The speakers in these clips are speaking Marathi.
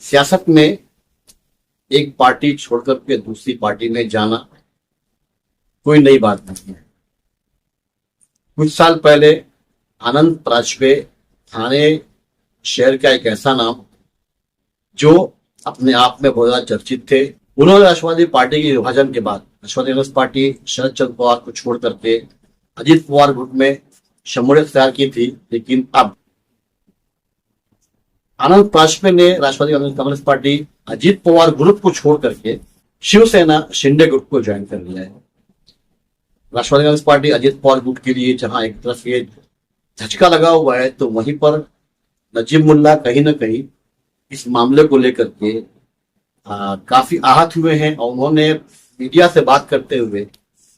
सियासत में एक पार्टी छोड़कर के दूसरी पार्टी में जाना कोई नई बात नहीं है। कुछ साल पहले आनंद परांजपे थाने शहर का एक ऐसा नाम जो अपने आप में बहुत ज्यादा चर्चित थे। उन्होंने राष्ट्रवादी पार्टी के विभाजन के बाद राष्ट्रवादी कांग्रेस पार्टी शरद चंद्र पवार को छोड़ करके अजीत पवार ग्रुप में शमूलियत तैयार की थी, लेकिन अब आनंद परांजपे ने राष्ट्रवादी कांग्रेस पार्टी अजीत पवार ग्रुप को छोड़ करके शिवसेना शिंदे ग्रुप को ज्वाइन कर लिया है। राष्ट्रवादी कांग्रेस पार्टी अजीत पवार ग्रुप के लिए जहां एक तरफ ये झटका लगा हुआ है, तो वहीं पर नजीब मुल्ला कहीं ना कहीं इस मामले को लेकर के काफी आहत हुए हैं और उन्होंने मीडिया से बात करते हुए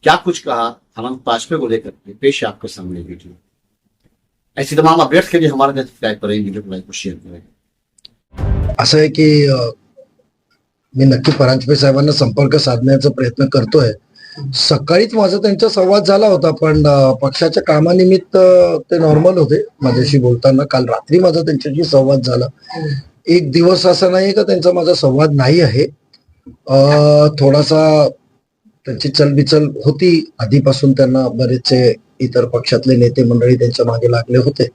क्या कुछ कहा आनंद परांजपे को लेकर के पेश है आपके सामने वीडियो। ऐसी तमाम अपडेट्स के लिए हमारे साथ सब्सक्राइब करें, वीडियो को लाइक और शेयर करें। असं आहे की मी नक्की परांजपे साहेबांना संपर्क साधण्याचा प्रयत्न करतोय। सकाळीच माझा त्यांचा संवाद झाला होता, पण पक्षाच्या कामानिमित्त ते नॉर्मल होते माझ्याशी बोलताना। काल रात्री माझा त्यांच्याशी संवाद झाला। एक दिवस असा नाही का त्यांचा माझा संवाद नाही आहे। थोडासा त्यांची चलबिचल होती आधीपासून, त्यांना बरेचसे इतर पक्षातले नेते मंडळी त्यांच्या मागे लागले होते।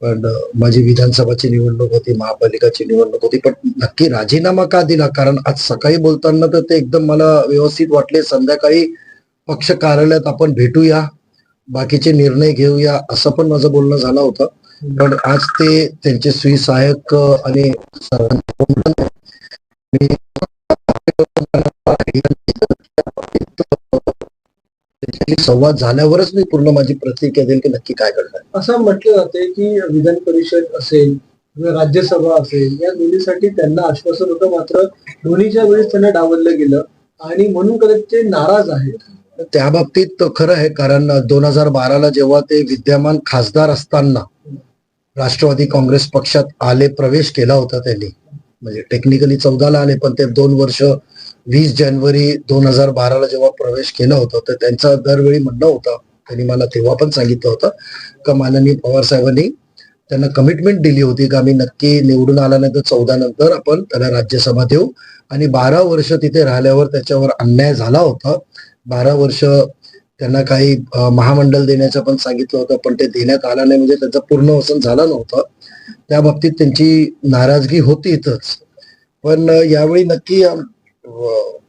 पण माझी विधानसभाची निवडणूक होती, महापालिकाची निवडणूक होती, पण नक्की राजीनामा का दिला? कारण आज सकाळी बोलताना तर ते एकदम मला व्यवस्थित वाटले। संध्याकाळी पक्ष कार्यालयात आपण भेटूया, बाकीचे निर्णय घेऊया, असं पण माझं बोलणं झालं होतं। पण आज ते त्यांचे सुसहायक आणि संवाद झाल्यावरच मी पूर्ण माझी प्रतिक्रिया देईल की नक्की काय करणार। असं म्हटलं जाते की विधान परिषद असेल किंवा राज्यसभा असेल, या दोन्हीसाठी त्यांना आश्वासन होतं, मात्र दोन्हीच्या वेळेस त्यांना डावललं गेलं आणि म्हणून कदाचित ते नाराज आहेत। त्या बाबतीत खरं आहे, कारण 2012ला जेव्हा ते विद्यमान खासदार असताना राष्ट्रवादी काँग्रेस पक्षात आले, प्रवेश केला होता त्यांनी, म्हणजे टेक्निकली 14ला आले, पण ते 2 वर्ष 20 जानेवारी 2012ला जेव्हा प्रवेश केला होता, तर त्यांचा दरवेळी म्हणणं होतं, त्यांनी मला तेव्हा पण सांगितलं होतं का माननीय पवार साहेबांनी त्यांना कमिटमेंट दिली होती का आम्ही नक्की निवडून आला नाही तर 14 नंतर आपण त्याला राज्यसभा देऊ। आणि 12 वर्ष तिथे राहिल्यावर त्याच्यावर अन्याय झाला होता। 12 वर्ष त्यांना काही महामंडळ देण्याचं पण सांगितलं होतं, पण ते देण्यात आलं नाही, म्हणजे त्याचं पूर्ण वसन झालं नव्हतं। त्या बाबतीत त्यांची नाराजगी होती इथंच। पण यावेळी नक्की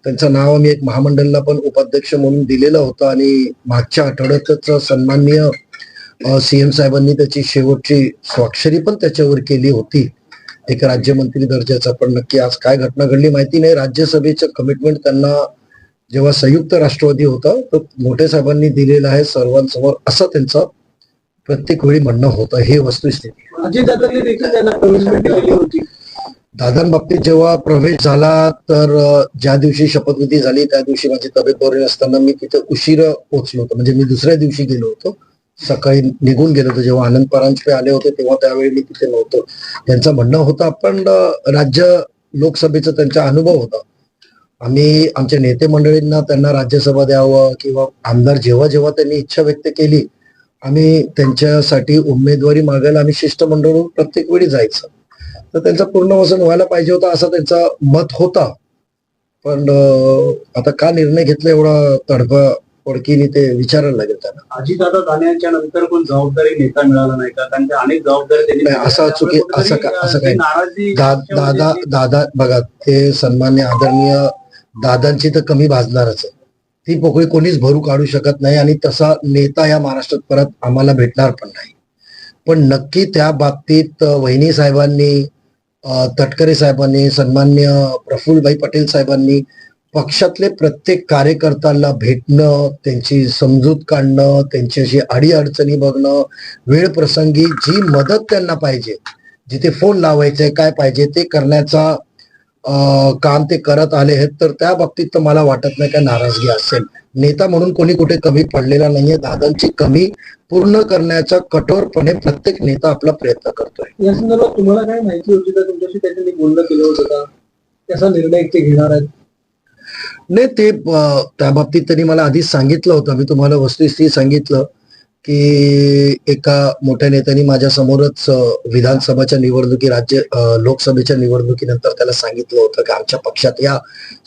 त्यांचं नाव आम्ही एक महामंडळाला पण उपाध्यक्ष म्हणून दिलेलं होतं आणि मागच्या आठवड्यातच सन्माननीय सीएम साहेबांनी त्याची शेवटची स्वाक्षरी पण त्याच्यावर केली होती, एक राज्यमंत्री दर्जाचा। पण नक्की आज काय घटना घडली माहिती नाही। राज्यसभेचं कमिटमेंट त्यांना जेव्हा संयुक्त राष्ट्रवादी होता तर मोठे साहेबांनी दिलेलं आहे सर्वांसमोर, असं त्यांचं प्रत्येक वेळी म्हणणं होतं। हे वस्तुस्थिती। अजितदादांनी देखील त्यांना कमिटमेंट दिली होती। दादांबाबतीत जेव्हा प्रवेश झाला तर ज्या दिवशी शपथविधी झाली त्या दिवशी माझी तब्येत बरी नसताना मी तिथे उशिरा पोहोचलो होतो, म्हणजे मी दुसऱ्या दिवशी गेलो होतो, सकाळी निघून गेलो होतो। जेव्हा आनंद परांजपे आले होते तेव्हा त्यावेळी मी तिथे नव्हतो। त्यांचं म्हणणं होतं आपण राज्य लोकसभेचा त्यांचा अनुभव होता, आम्ही आमच्या नेते मंडळींना त्यांना राज्यसभा द्यावं किंवा आमदार जेव्हा जेव्हा त्यांनी इच्छा व्यक्त केली आम्ही त्यांच्यासाठी उमेदवारी मागायला आम्ही शिष्टमंडळ प्रत्येक वेळी जायचं। तर त्यांचं पूर्ण वसन व्हायला पाहिजे होतं असं त्यांचं मत होता। पण आता का निर्णय घेतला एवढा तडफडकीने ते विचारायला लागेल त्यांना। अजितदादा जाण्याच्या नंतर पण जबाबदारी नेता मिळाला नाही का? कारण अनेक जबाबदारी त्यांनी असं चुकी असं काही नाराजी दादा बघा, ते सन्मान्य आदरणीय दादांची तर कमी भाजणारच आहे, ती पोकळी कोणीच भरू काढू शकत नाही आणि तसा नेता या महाराष्ट्रात परत आम्हाला भेटणार पण नाही। पण नक्की त्या बाबतीत वहिनी साहेबांनी, तटकरे साहेबांनी, सन्मान्य प्रफुल्लभाई पटेल साहेबांनी पक्षातले प्रत्येक कार्यकर्त्याला भेटणं, त्यांची समजूत काढणं, त्यांच्याशी अडीअडचणी बघणं, वेळ प्रसंगी जी मदत त्यांना पाहिजे, जिथे फोन लावायचे काय पाहिजे ते करण्याचा काम ते करत आले आहेत। तर त्या बाबतीत तर मला वाटत नाही काय नाराजगी असेल। नेता म्हणून कोणी कुठे कमी पडलेला नाहीये। दादांची कमी पूर्ण करण्याचा कठोरपणे प्रत्येक नेता आपला प्रयत्न करतोय। या संदर्भात तुम्हाला काय माहिती होती का? तुमच्याशी त्यांनी बोलणं केलं होतं का? कसा निर्णय ते घेणार आहेत? नाही, ते त्या बाबतीत त्यांनी मला आधीच सांगितलं होतं, मी तुम्हाला वस्तुस्थिती सांगितलं की एका मोठ्या नेत्यांनी माझ्या समोरच विधानसभाच्या लोकसभेच्या निवडणुकीनंतर त्याला सांगितलं होतं की आमच्या पक्षात या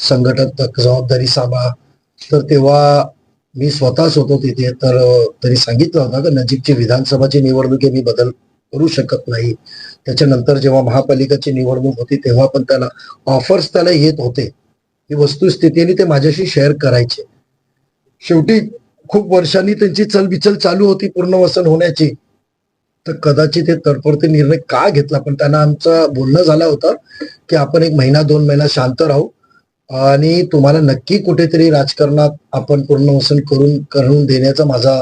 संघटनात्मक जबाबदारी सांभाळा. तर तेव्हा मी स्वतःच होतो तिथे. तर त्यांनी सांगितलं होतं की नजीकची विधानसभाची निवडणूक मी बदल करू शकत नाही. त्याच्यानंतर जेव्हा महापालिकेची निवडणूक होती तेव्हा पण त्याला ऑफर्स त्याला येत होते. ही वस्तुस्थिती आणि ते माझ्याशी शेअर करायचे. शेवटी खूप वर्षांनी त्यांची चलबिचल चालू होती पुनर्वसन होण्याची. तर कदाचित हे तडफडते निर्णय का घेतला, पण त्यांना आमचं बोलणं झालं होतं की आपण 1 महिना 2 महिना शांत राहू आणि तुम्हाला नक्की कुठेतरी राजकारणात आपण पुनर्वसन करून देण्याचा माझा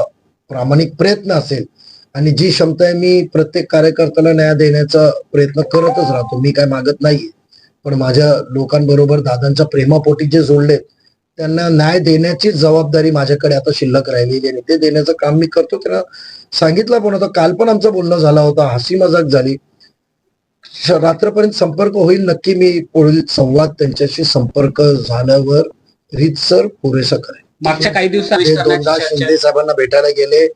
प्रामाणिक प्रयत्न असेल. आणि जी क्षमता आहे मी प्रत्येक कार्यकर्त्याला न्याय देण्याचा प्रयत्न करतच राहतो. मी काय मागत नाहीये, पण माझ्या लोकांबरोबर दादांच्या प्रेमापोटी जे जोडले त्यांना न्याय देण्याची जबाबदारी माझ्याकडे आता शिल्लक राहिलेली आणि ते देण्याचं काम मी करतो. त्यांना सांगितलं पण होतं. काल पण आमचं बोलणं झालं होतं, हसी मजाक झाली. रात्रपर्यंत संपर्क होईल नक्की. मी पुढील संवाद त्यांच्याशी संपर्क झाल्यावर रीतसर पुरेसा करेन. मागच्या काही ते दिवसांनी दोनदा शिंदे साहेबांना भेटायला गेले.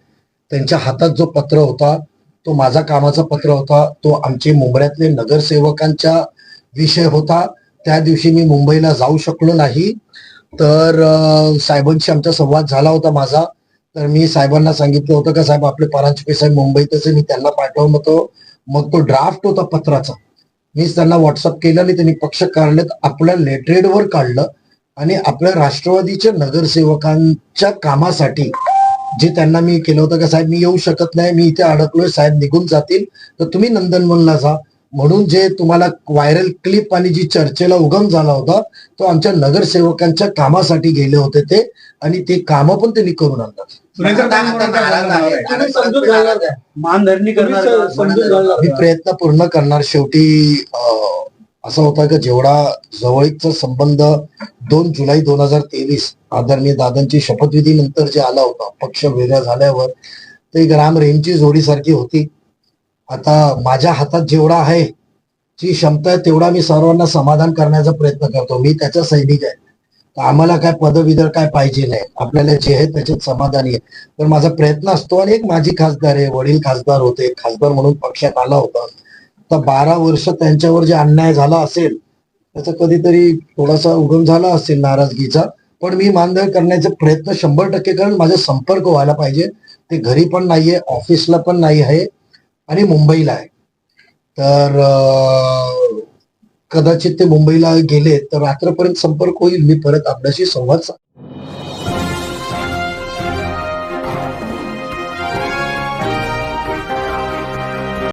त्यांच्या हातात जो पत्र होता तो माझा कामाचा पत्र होता. तो आमचे मुंबईतले नगरसेवकांचा विषय होता. त्या दिवशी मी मुंबईला जाऊ शकलो नाही. तर साहेबांशी आमचा संवाद झाला होता माझा. तर मी साहेबांना सांगितलं होतं का साहेब आपले परांजपे साहेब मुंबईतच आहे, मी त्यांना पाठवलं होतं. मग तो ड्राफ्ट होता पत्राचा, मीच त्यांना व्हॉट्सअप केलं आणि त्यांनी पक्ष कार्यालयात आपल्या लेटरेडवर काढलं आणि आपल्या राष्ट्रवादीच्या नगरसेवकांच्या कामासाठी जे त्यांना मी केलं होतं का साहेब मी येऊ शकत नाही, मी इथे अडकलोय, साहेब निघून जातील तर तुम्ही नंदनवनला जा म्हणून जे तुम्हाला व्हायरल क्लिप आणि जी चर्चेला उगम झाला होता तो आमच्या नगरसेवकांच्या कामासाठी गेले होते ते. आणि ते कामं पण त्यांनी करून आणतात. तुम्ही समजून घालणार काय? मानधरणी करणार तुम्ही का? समजून घालणार मी का? प्रयत्न पूर्ण करणार. शेवटी असं होतं की जेवढा जवळचा संबंध 2 जुलै 2023 आदरणीय दादांची शपथविधी नंतर जे आला होता पक्ष वेगळा झाल्यावर, ते ग्राम रेंजची जोडीसारखी होती. आता माझ्या हातात जेवढा आहे जी क्षमता आहे तेवढा मी सर्वांना समाधान करण्याचा प्रयत्न करतो. मी त्याचा सैनिक आहे. तर आम्हाला काय पदविधर काय पाहिजे नाही, आपल्याला जे आहे त्याच्यात समाधानी आहे. तर माझा प्रयत्न असतो. आणि एक माझी खासदार आहे, वडील खासदार होते, खासदार म्हणून पक्षात आला होता. तर 12 वर्ष त्यांच्यावर जे अन्याय झाला असेल त्याचा कधीतरी थोडासा उगम झाला असेल नाराजगीचा, पण मी मानधन करण्याचे प्रयत्न 100% करेन. माझा संपर्क व्हायला पाहिजे. ते घरी पण नाहीये, ऑफिसला पण नाही आहे आणि मुंबईला आहे. तर कदाचित ते मुंबईला गेले तर रात्रपर्यंत संपर्क होईल. मी परत आपल्याशी संवाद